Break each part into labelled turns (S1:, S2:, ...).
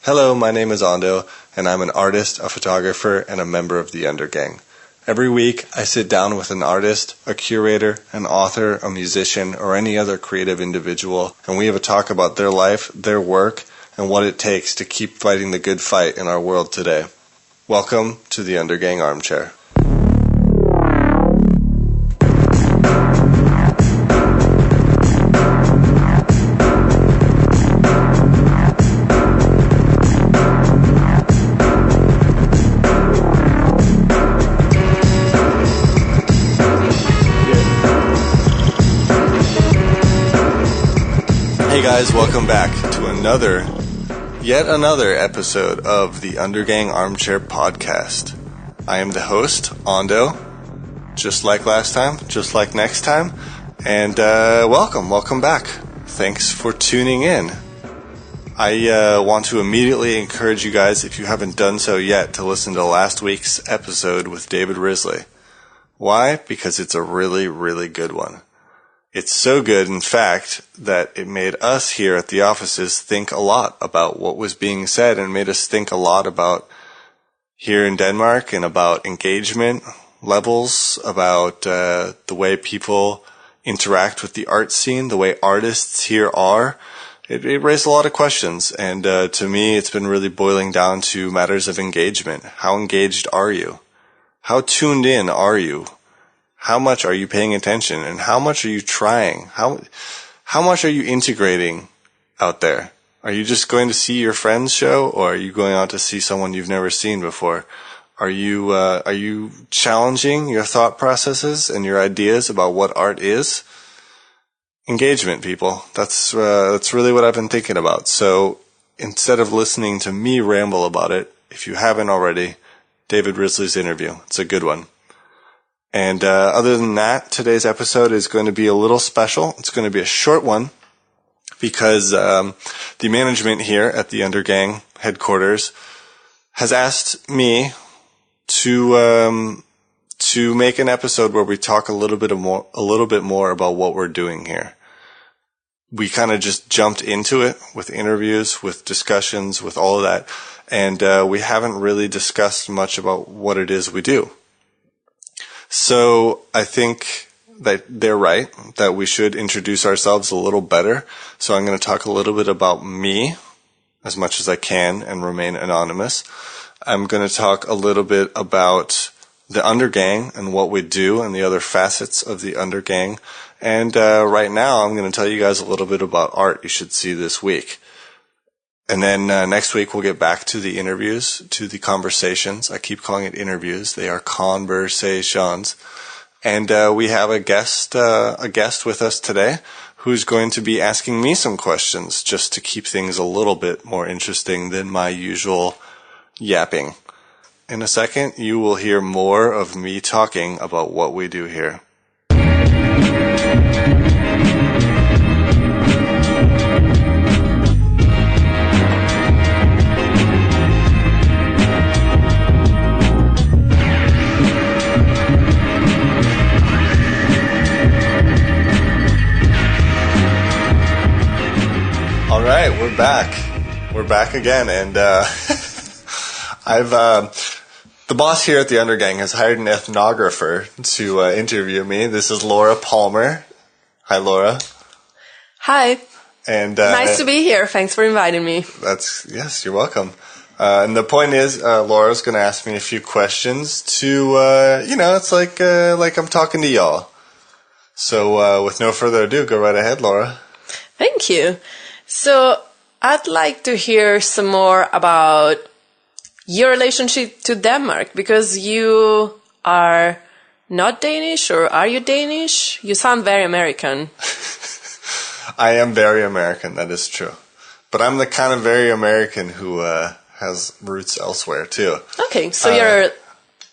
S1: Hello, my name is Ando, and I'm an artist, a photographer, and a member of the Undergang. Every week, I sit down with an artist, a curator, an author, a musician, or any other creative individual, and we have a talk about their life, their work, and what it takes to keep fighting the good fight in our world today. Welcome to the Undergang Armchair. Hey guys, welcome back to yet another episode of the Undergang Armchair Podcast. I am the host, Ando, just like last time, just like next time, and welcome back. Thanks for tuning in. I want to immediately encourage you guys, if you haven't done so yet, to listen to last week's episode with David Risley. Why? Because it's a really, really good one. It's so good, in fact, that it made us here at the offices think a lot about what was being said and made us think a lot about here in Denmark and about engagement levels, about the way people interact with the art scene, the way artists here are. It raised a lot of questions, and to me it's been really boiling down to matters of engagement. How engaged are you? How tuned in are you? How much are you paying attention, and how much are you trying? How much are you integrating out there? Are you just going to see your friend's show, or are you going out to see someone you've never seen before? Are you challenging your thought processes and your ideas about what art is? Engagement, people. That's really what I've been thinking about. So instead of listening to me ramble about it, if you haven't already, David Risley's interview. It's a good one. And other than that, today's episode is going to be a little special. It's going to be a short one because the management here at the Undergang headquarters has asked me to make an episode where we talk a little bit more about what we're doing here. We kind of just jumped into it with interviews, with discussions, with all of that, and we haven't really discussed much about what it is we do. So I think that they're right, that we should introduce ourselves a little better. So I'm going to talk a little bit about me as much as I can and remain anonymous. I'm going to talk a little bit about the Undergang and what we do and the other facets of the Undergang. And right now I'm going to tell you guys a little bit about art you should see this week. And then next week we'll get back to the interviews, to the conversations. I keep calling it interviews. They are conversations. And we have a guest with us today who's going to be asking me some questions just to keep things a little bit more interesting than my usual yapping. In a second, you will hear more of me talking about what we do here. All right, we're back. We're back again, and the boss here at the Undergang has hired an ethnographer to interview me. This is Laura Palmer. Hi, Laura.
S2: Hi.
S1: And
S2: nice to be here. Thanks for inviting me.
S1: Yes, you're welcome. And the point is, Laura's going to ask me a few questions to, it's like I'm talking to y'all. So with no further ado, go right ahead, Laura.
S2: Thank you. So I'd like to hear some more about your relationship to Denmark, because you are not Danish, or are you Danish? You sound very American.
S1: I am very American, that is true. But I'm the kind of very American who has roots elsewhere, too.
S2: Okay, so you're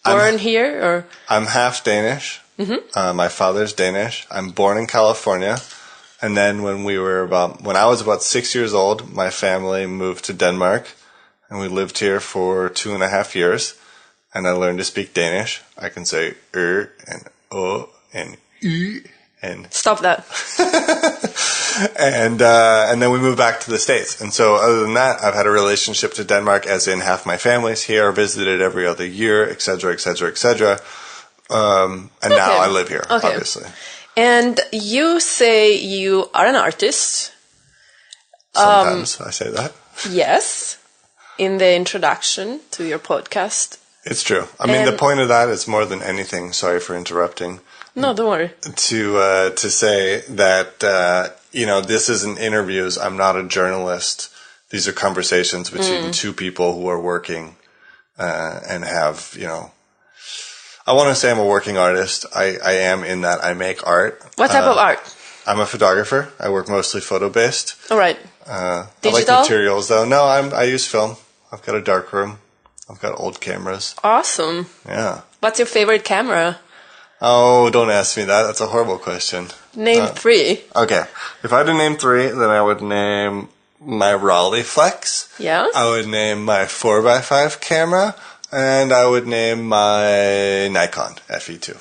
S2: born here, or?
S1: I'm half Danish. Mm-hmm. My father's Danish. I'm born in California. And then when I was about 6 years old, my family moved to Denmark, and we lived here for 2.5 years, and I learned to speak Danish. I can say and o and y And
S2: Stop that.
S1: and then we moved back to the States. And so other than that, I've had a relationship to Denmark, as in half my family's here, visited every other year, et cetera, et cetera, et cetera. And now I live here, obviously.
S2: And you say you are an artist.
S1: Sometimes I say that.
S2: Yes. In the introduction to your podcast.
S1: It's true. I mean, the point of that is more than anything. Sorry for interrupting.
S2: No, don't worry.
S1: To say that, this isn't interviews. I'm not a journalist. These are conversations between two people who are working and have, I want to say I'm a working artist. I am in that I make art.
S2: What type of art?
S1: I'm a photographer. I work mostly photo-based.
S2: All right.
S1: I like materials, though. No, I use film. I've got a dark room. I've got old cameras.
S2: Awesome.
S1: Yeah.
S2: What's your favorite camera?
S1: Oh, don't ask me that. That's a horrible question.
S2: Name 3.
S1: Okay. If I had to name 3, then I would name my Rolleiflex.
S2: Yeah?
S1: I would name my 4x5 camera. And I would name my Nikon FE2.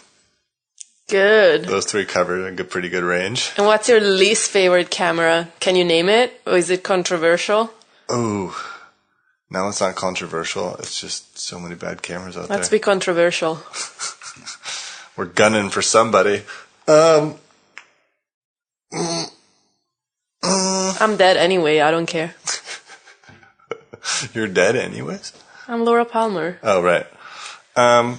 S2: Good.
S1: Those 3 cover a pretty good range.
S2: And what's your least favorite camera? Can you name it? Or is it controversial?
S1: Ooh. No, it's not controversial. It's just so many bad cameras out there.
S2: Let's be controversial.
S1: We're gunning for somebody.
S2: I'm dead anyway. I don't care.
S1: You're dead anyways?
S2: I'm Laura Palmer.
S1: Oh, right. I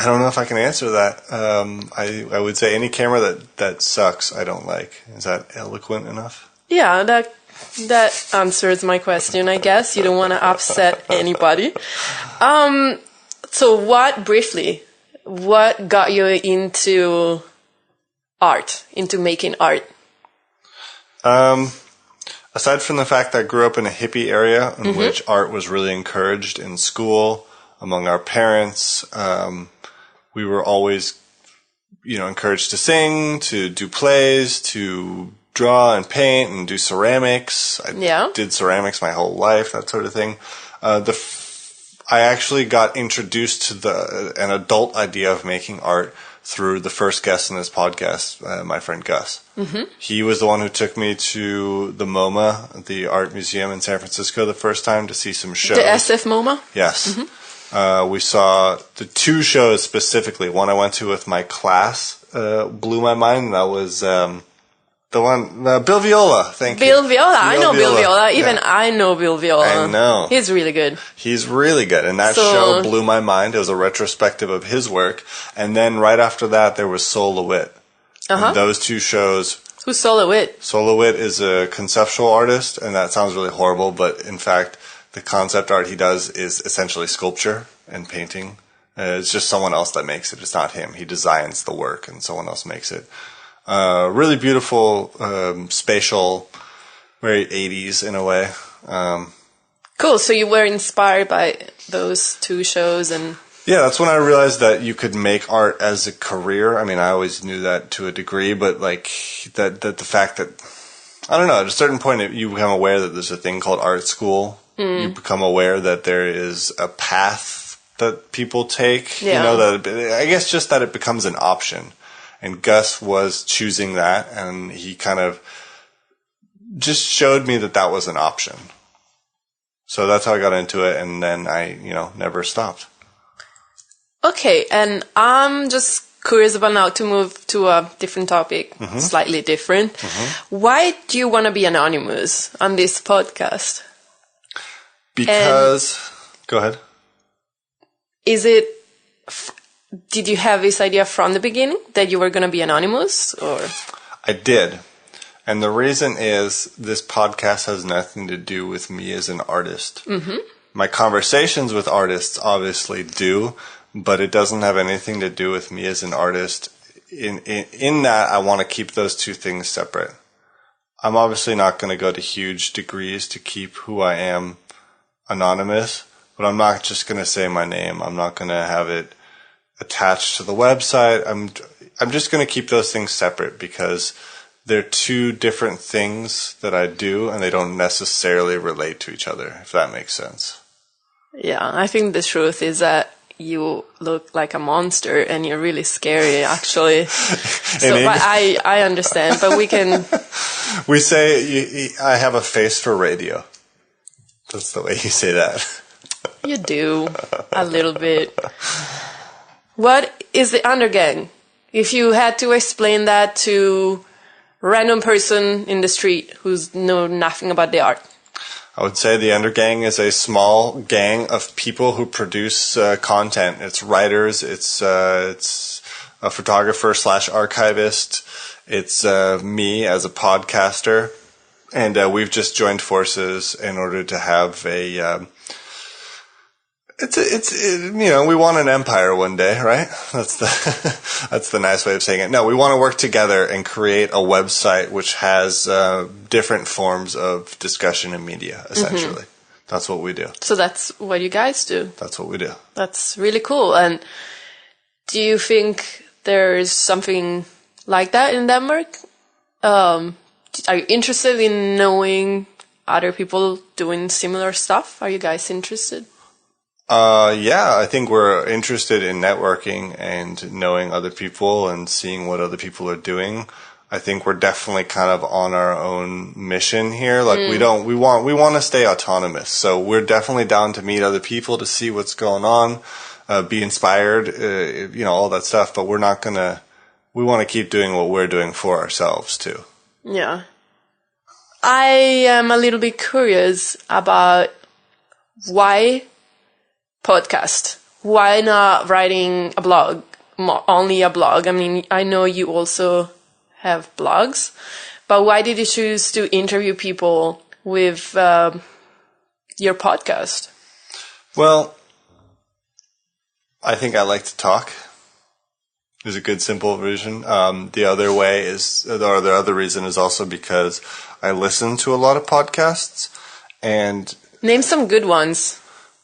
S1: don't know if I can answer that. I would say any camera that sucks, I don't like. Is that eloquent enough?
S2: Yeah, that answers my question, I guess. You don't want to upset anybody. So what got you into art, into making art?
S1: Aside from the fact that I grew up in a hippie area in which art was really encouraged in school, among our parents, we were always, encouraged to sing, to do plays, to draw and paint and do ceramics. I did ceramics my whole life, that sort of thing. I actually got introduced to an adult idea of making art through the first guest in this podcast, my friend Gus. Mm-hmm. He was the one who took me to the MoMA, the art museum in San Francisco, the first time to see some shows.
S2: The SF MoMA?
S1: Yes. Mm-hmm. We saw the 2 shows specifically. One I went to with my class blew my mind. That was the one, Bill Viola. Thank you.
S2: Bill Viola. I know Bill Viola. Even I know Bill Viola.
S1: I know.
S2: He's really good.
S1: He's really good. And that show blew my mind. It was a retrospective of his work. And then right after that, there was Sol LeWitt. And those 2 shows. Who's
S2: Sol LeWitt?
S1: Sol LeWitt is a conceptual artist. And that sounds really horrible. But in fact, the concept art he does is essentially sculpture and painting. It's just someone else that makes it. It's not him. He designs the work and someone else makes it. Really beautiful, spatial, very 80s in a way.
S2: Cool. So you were inspired by those 2 shows and...
S1: Yeah, that's when I realized that you could make art as a career. I mean, I always knew that to a degree, but that the fact that, I don't know, at a certain point you become aware that there's a thing called art school. You become aware that there is a path that people take.
S2: Yeah.
S1: I guess just that it becomes an option. And Gus was choosing that, and he kind of just showed me that was an option. So that's how I got into it, and then I, never stopped.
S2: Okay, and I'm just curious about now to move to a different topic, slightly different. Why do you want to be anonymous on this podcast?
S1: Because... Go ahead.
S2: Is it... Did you have this idea from the beginning that you were going to be anonymous, or?
S1: I did. And the reason is this podcast has nothing to do with me as an artist. My conversations with artists obviously do, but it doesn't have anything to do with me as an artist. In that, I want to keep those 2 things separate. I'm obviously not going to go to huge degrees to keep who I am anonymous, but I'm not just going to say my name. I'm not going to have it attached to the website. I'm just going to keep those things separate because they're 2 different things that I do and they don't necessarily relate to each other, if that makes sense.
S2: Yeah, I think the truth is that you look like a monster and you're really scary, actually. So, but I understand, but we can...
S1: We say I have a face for radio. That's the way you say that.
S2: You do, a little bit. What is the Undergang? If you had to explain that to a random person in the street who's know nothing about the art.
S1: I would say the Undergang is a small gang of people who produce content. It's writers, it's a photographer / archivist, it's me as a podcaster, and we've just joined forces in order to have a... we want an empire one day, right? That's the nice way of saying it. No, we want to work together and create a website which has different forms of discussion and media, essentially. Mm-hmm. That's what we do.
S2: So that's what you guys do.
S1: That's what we do.
S2: That's really cool. And do you think there's something like that in Denmark? Are you interested in knowing other people doing similar stuff? Are you guys interested?
S1: Yeah, I think we're interested in networking and knowing other people and seeing what other people are doing. I think we're definitely kind of on our own mission here. Like we want to stay autonomous. So we're definitely down to meet other people to see what's going on, be inspired, all that stuff. But we want to keep doing what we're doing for ourselves too.
S2: Yeah. I am a little bit curious about why podcast. Why not writing a blog, only a blog? I mean, I know you also have blogs, but why did you choose to interview people with your podcast?
S1: Well, I think I like to talk. There's a good, simple version. The other reason is also because I listen to a lot of podcasts. And
S2: name some good ones.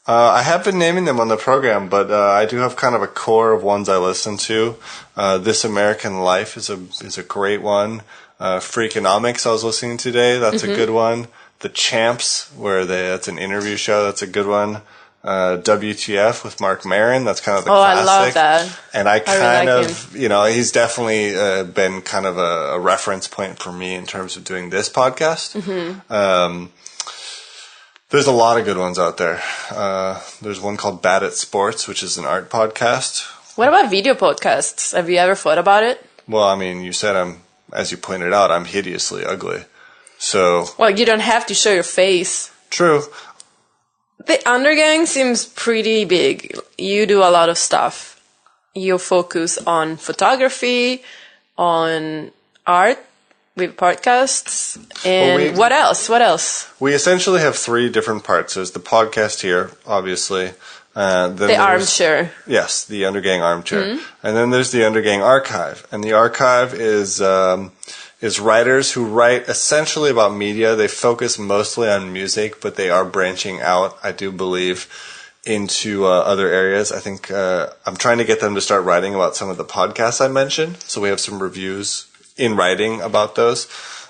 S1: I have been naming them on the program, but I do have kind of a core of ones I listen to. This American Life is a great one. Freakonomics I was listening to today, that's a good one. The Champs, that's an interview show, that's a good one. WTF with Mark Maron, that's kind of the classic.
S2: I love that.
S1: And I kind of, he's definitely been kind of a reference point for me in terms of doing this podcast. Mm-hmm. There's a lot of good ones out there. There's one called Bad at Sports, which is an art podcast.
S2: What about video podcasts? Have you ever thought about it?
S1: Well, I mean, you said as you pointed out, I'm hideously ugly. So.
S2: Well, you don't have to show your face.
S1: True.
S2: The Undergang seems pretty big. You do a lot of stuff. You focus on photography, on art, with podcasts, and what else? What else?
S1: We essentially have 3 different parts. There's the podcast here, obviously. Then
S2: the armchair.
S1: Yes, the Undergang armchair. Mm-hmm. And then there's the Undergang archive. And the archive is writers who write essentially about media. They focus mostly on music, but they are branching out, I do believe, into other areas. I think I'm trying to get them to start writing about some of the podcasts I mentioned. So we have some reviews in writing about those.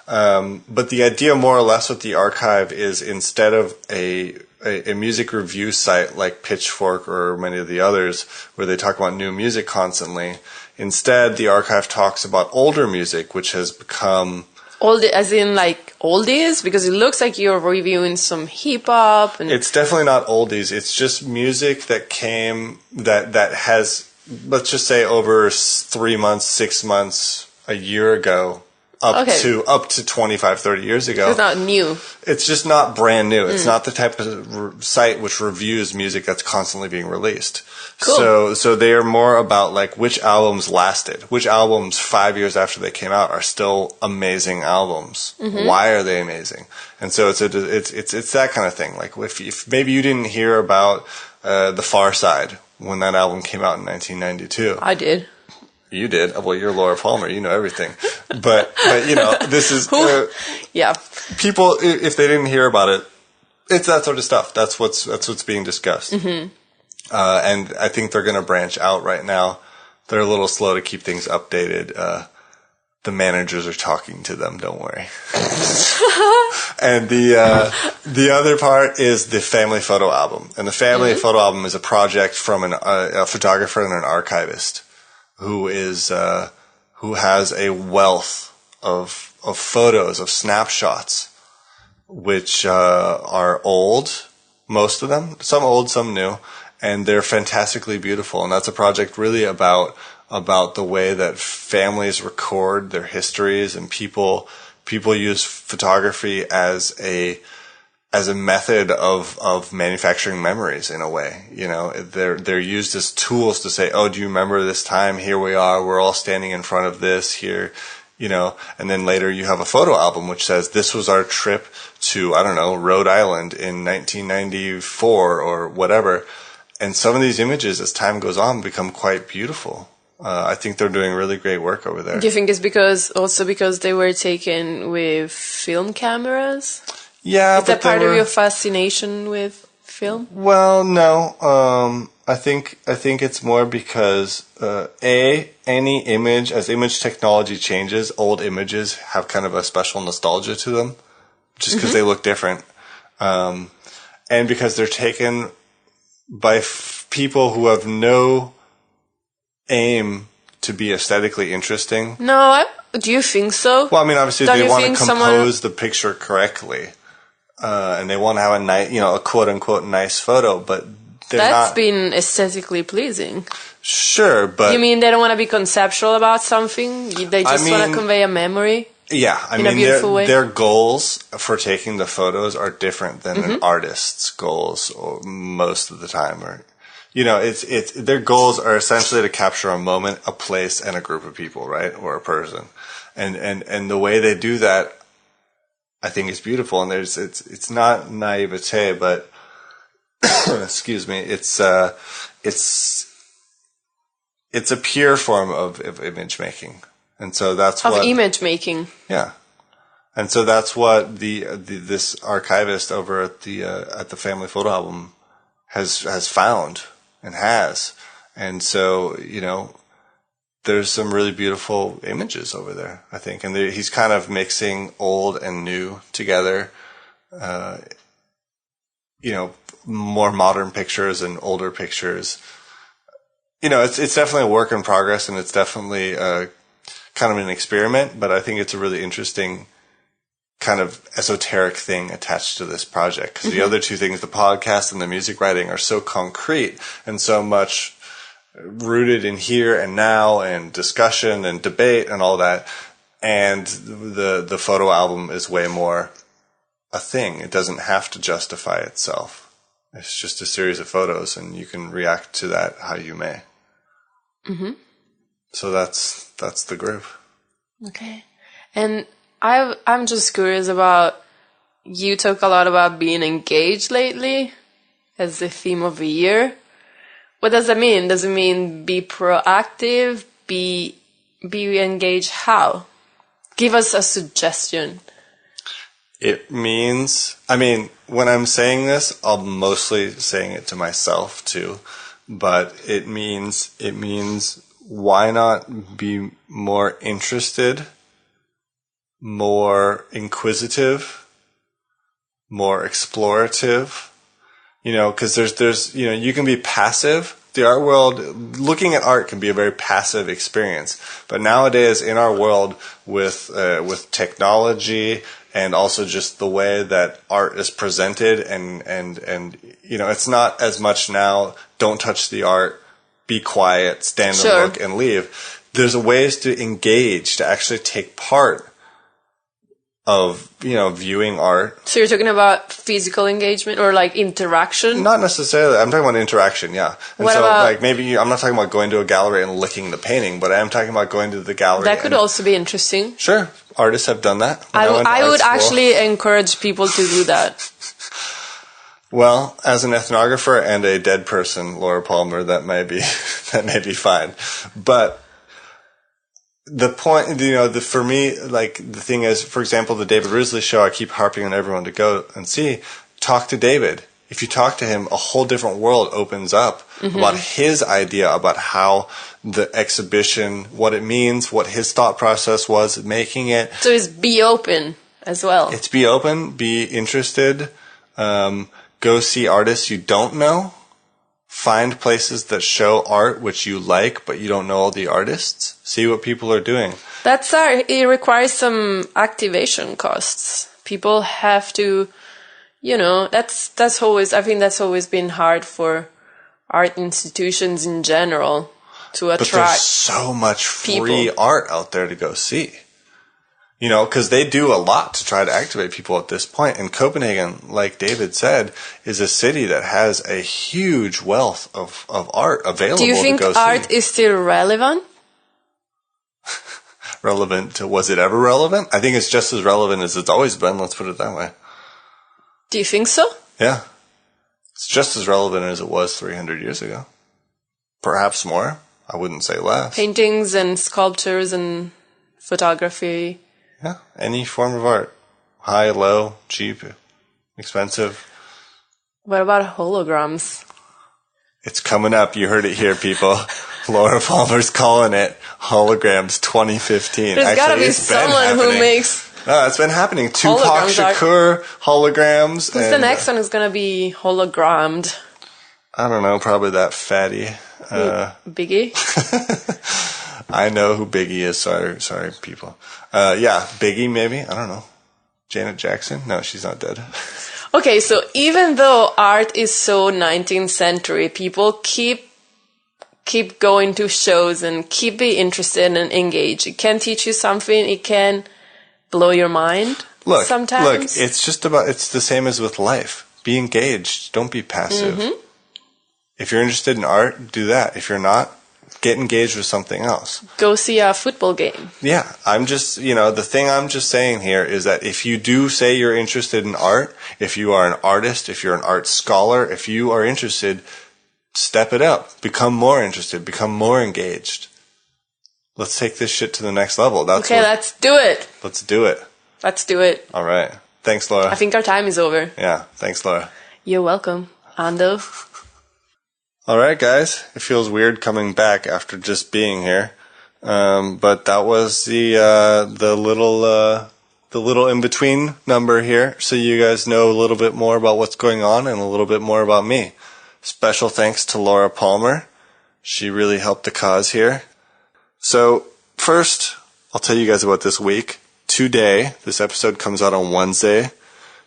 S1: But the idea more or less with the archive is instead of a music review site like Pitchfork or many of the others where they talk about new music constantly, instead the archive talks about older music, which has become...
S2: Old as in like oldies? Because it looks like you're reviewing some hip hop.
S1: It's definitely not oldies. It's just music that that has, let's just say over 3 months, 6 months, a year ago, up to 25, 30 years ago.
S2: It's not new.
S1: It's just not brand new. It's not the type of site which reviews music that's constantly being released. Cool. So they are more about like which albums lasted, which albums 5 years after they came out are still amazing albums. Mm-hmm. Why are they amazing? And so it's that kind of thing. Like if maybe you didn't hear about The Far Side when that album came out in 1992.
S2: I did.
S1: You did. Well, you're Laura Palmer. You know everything. But this is...
S2: yeah.
S1: People, if they didn't hear about it, it's that sort of stuff. That's what's being discussed. Mm-hmm. And I think they're going to branch out right now. They're a little slow to keep things updated. The managers are talking to them. Don't worry. And the other part is the family photo album. And the family photo album is a project from a photographer and an archivist who has a wealth of photos, of snapshots, which are old, most of them, some old, some new, and they're fantastically beautiful. And that's a project really about the way that families record their histories, and people use photography as a method of manufacturing memories in a way. You know, they're used as tools to say, oh, do you remember this time? Here we are. We're all standing in front of this here, you know, and then later you have a photo album which says this was our trip to, I don't know, Rhode Island in 1994 or whatever. And some of these images, as time goes on, become quite beautiful. I think they're doing really great work over there.
S2: Do you think it's because they were taken with film cameras?
S1: Yeah,
S2: is that part of your fascination with film?
S1: Well, no. I think it's more because any image, as image technology changes, old images have kind of a special nostalgia to them, just because they look different, and because they're taken by people who have no aim to be aesthetically interesting.
S2: No, do you think so?
S1: Well, I mean, obviously they want to compose the picture correctly, and they want to have a nice, a quote unquote nice photo, but that's
S2: been aesthetically pleasing.
S1: Sure, but
S2: you mean they don't want to be conceptual about something? They just want to convey a memory?
S1: Yeah, I mean, their goals for taking the photos are different than an artist's goals, or most of the time, or. It's their goals are essentially to capture a moment, a place, and a group of people, right? Or a person. And the way they do that, I think is beautiful. And it's not naivete, but, excuse me, it's a pure form of image making. And so that's
S2: of image making.
S1: Yeah. And so that's what this archivist over at the family photo album has found. And so, there's some really beautiful images over there, I think. And he's kind of mixing old and new together, more modern pictures and older pictures. It's definitely a work in progress, and it's definitely kind of an experiment, but I think it's a really interesting kind of esoteric thing attached to this project, because the other two things, the podcast and the music writing, are so concrete and so much rooted in here and now and discussion and debate and all that. And the photo album is way more a thing. It doesn't have to justify itself. It's just a series of photos, and you can react to that how you may. So that's the group.
S2: Okay. And I'm just curious about, you talk a lot about being engaged lately as the theme of the year. What does that mean? Does it mean be proactive, be engaged? How? Give us a suggestion.
S1: It means, when I'm saying this, I'm mostly saying it to myself too, but it means why not be more interested, more inquisitive, more explorative, because there's you can be passive. The art world, looking at art can be a very passive experience. But nowadays in our world with technology and also just the way that art is presented and it's not as much now, don't touch the art, be quiet, stand and look and leave. There's ways to engage, to actually take part of, viewing art. So
S2: you're talking about physical engagement or like interaction?
S1: Not necessarily. I'm talking about interaction, yeah. And
S2: what about,
S1: maybe I'm not talking about going to a gallery and licking the painting, but I am talking about going to the gallery.
S2: That could also be interesting.
S1: Sure. Artists have done that.
S2: I would actually encourage people to do that.
S1: Well, as an ethnographer and a dead person, Laura Palmer, that may be fine. But the point, for me, the thing is, for example, the David Risley show, I keep harping on everyone to go and see. Talk to David. If you talk to him, a whole different world opens up about his idea about how the exhibition, what it means, what his thought process was making it.
S2: So it's be open as well.
S1: It's be open, be interested, go see artists you don't know, find places that show art which you like but you don't know all the artists, see what people are doing.
S2: It requires some activation costs. People have to, that's always, I think that's always been hard for art institutions in general to attract.
S1: But there's so much free art out there to go see. Because they do a lot to try to activate people at this point. And Copenhagen, like David said, is a city that has a huge wealth of art available to go see.
S2: Do you think art is still relevant?
S1: Relevant to, was it ever relevant? I think it's just as relevant as it's always been. Let's put it that way.
S2: Do you think so?
S1: Yeah. It's just as relevant as it was 300 years ago. Perhaps more. I wouldn't say less.
S2: Paintings and sculptures and photography.
S1: Yeah. Any form of art. High, low, cheap, expensive.
S2: What about holograms?
S1: It's coming up. You heard it here, people. Laura Palmer's calling it Holograms 2015.
S2: There's got to be someone who makes...
S1: No, it's been happening. Tupac Shakur, holograms.
S2: Who's the next one who's going to be hologrammed?
S1: I don't know. Probably that fatty.
S2: Biggie?
S1: I know who Biggie is. Sorry, people. Yeah, Biggie maybe. I don't know. Janet Jackson? No, she's not dead.
S2: Okay, so even though art is so 19th century, people keep going to shows and keep being interested and engaged. It can teach you something. It can blow your mind sometimes.
S1: Look, it's the same as with life. Be engaged. Don't be passive. Mm-hmm. If you're interested in art, do that. If you're not, get engaged with something else.
S2: Go see a football game.
S1: Yeah. I'm just, the thing I'm just saying here is that if you do say you're interested in art, if you are an artist, if you're an art scholar, if you are interested, step it up. Become more interested. Become more engaged. Let's take this shit to the next level.
S2: Let's do it.
S1: Let's do it.
S2: Let's do it.
S1: All right. Thanks, Laura.
S2: I think our time is over.
S1: Yeah. Thanks, Laura.
S2: You're welcome, Ando.
S1: All right, guys. It feels weird coming back after just being here. But that was the little in-between number here, so you guys know a little bit more about what's going on and a little bit more about me. Special thanks to Laura Palmer. She really helped the cause here. So first, I'll tell you guys about this week. Today, this episode comes out on Wednesday.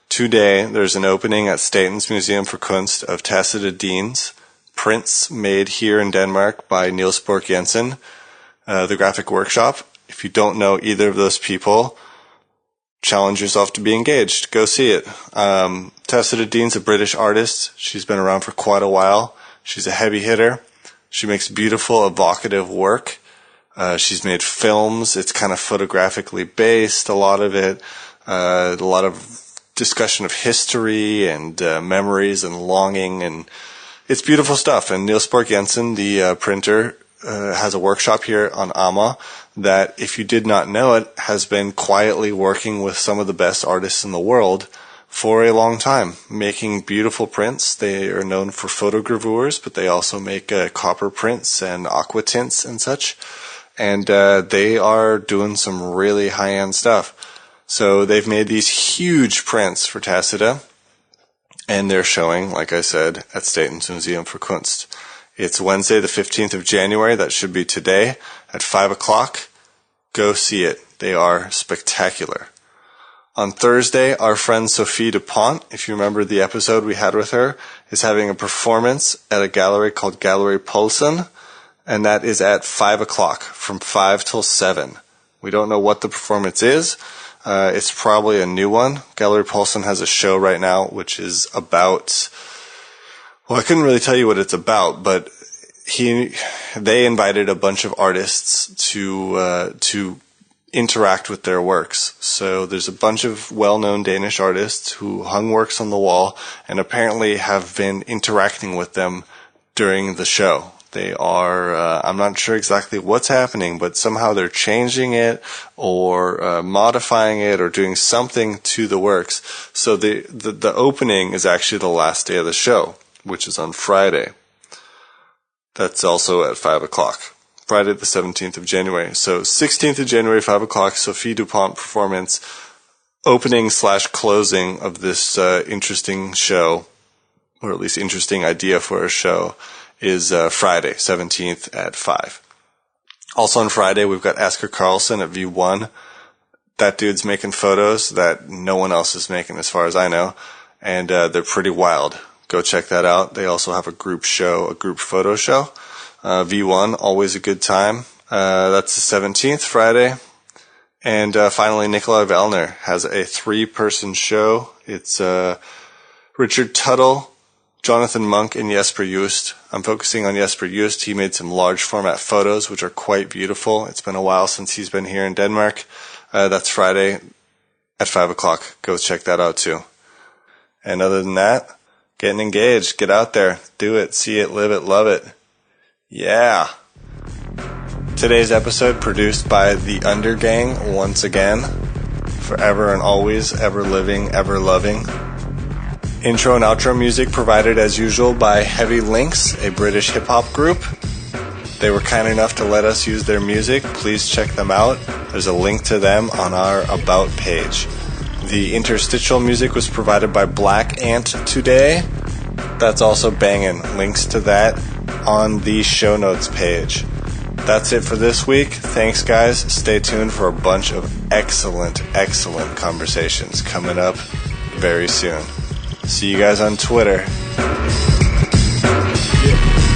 S1: Today, there's an opening at Statens Museum for Kunst of Tacita Dean's prints made here in Denmark by Niels Borch Jensen, the graphic workshop. If you don't know either of those people, challenge yourself to be engaged. Go see it. Tacita Dean's a British artist. She's been around for quite a while. She's a heavy hitter. She makes beautiful, evocative work. She's made films. It's kind of photographically based, a lot of it. A lot of discussion of history and memories and longing, and it's beautiful stuff. And Niels Borch Jensen, the printer, has a workshop here on Amager that, if you did not know it, has been quietly working with some of the best artists in the world for a long time, making beautiful prints. They are known for photogravures, but they also make copper prints and aqua tints and such. And they are doing some really high-end stuff. So they've made these huge prints for Tacita, and they're showing, like I said, at Statens Museum for Kunst. It's Wednesday, the 15th of January. That should be today at 5 o'clock. Go see it. They are spectacular. On Thursday, our friend Sophie Dupont, if you remember the episode we had with her, is having a performance at a gallery called Gallery Pulsen, and that is at 5 o'clock, from 5 till 7. We don't know what the performance is. It's probably a new one. Gallery Pulsen has a show right now, which is about... Well, I couldn't really tell you what it's about, but they invited a bunch of artists to interact with their works. So there's a bunch of well-known Danish artists who hung works on the wall and apparently have been interacting with them during the show. They are, I'm not sure exactly what's happening, but somehow they're changing it or modifying it or doing something to the works. So the opening is actually the last day of the show, which is on Friday. That's also at 5 o'clock. Friday the 17th of January. So 16th of January, 5 o'clock, Sophie Dupont performance. opening / closing of this interesting show, or at least interesting idea for a show, is Friday, 17th at 5. Also on Friday, we've got Asker Carlson at V1. That dude's making photos that no one else is making as far as I know, and they're pretty wild. Go check that out. They also have a group photo show. V1, always a good time. That's the 17th, Friday. And finally, Nikolai Vellner has a 3-person show. It's Richard Tuttle, Jonathan Monk, and Jesper Just. I'm focusing on Jesper Just. He made some large format photos, which are quite beautiful. It's been a while since he's been here in Denmark. That's Friday at 5 o'clock. Go check that out too. And other than that, getting engaged. Get out there. Do it. See it. Live it. Love it. Yeah. Today's episode produced by the Undergang once again. Forever and always, ever living, ever loving. Intro and outro music provided as usual by Heavy Links, a British hip-hop group. They were kind enough to let us use their music. Please check them out. There's a link to them on our About page. The interstitial music was provided by Black Ant Today. That's also banging. Links to that on the show notes page. That's it for this week. Thanks, guys. Stay tuned for a bunch of excellent conversations coming up very soon. See you guys on Twitter. Yeah.